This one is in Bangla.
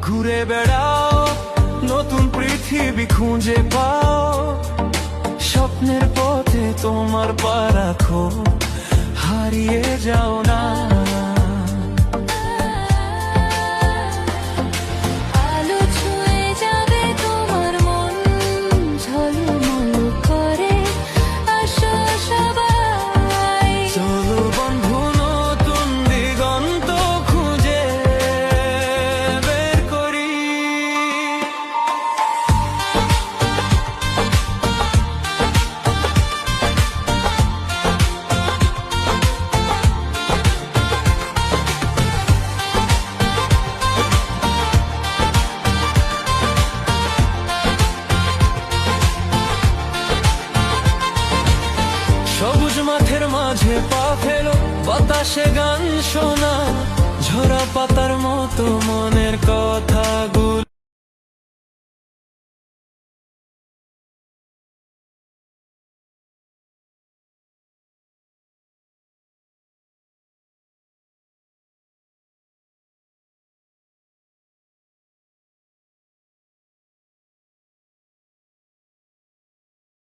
ঘুরে বেড়াও, নতুন পৃথিবী খুঁজে পাও। স্বপ্নের পথে তোমার পা রাখো, হারিয়ে যাও না। আলো ছুঁয়ে যাবে তোমার মন, ঝলমল করে আসো সবাই। চলো বন্ধু, নতুন দিগন্ত খুঁজে বের করি। সবুজ মাঠের মাঝে পা ফেলো, বাতাসে গান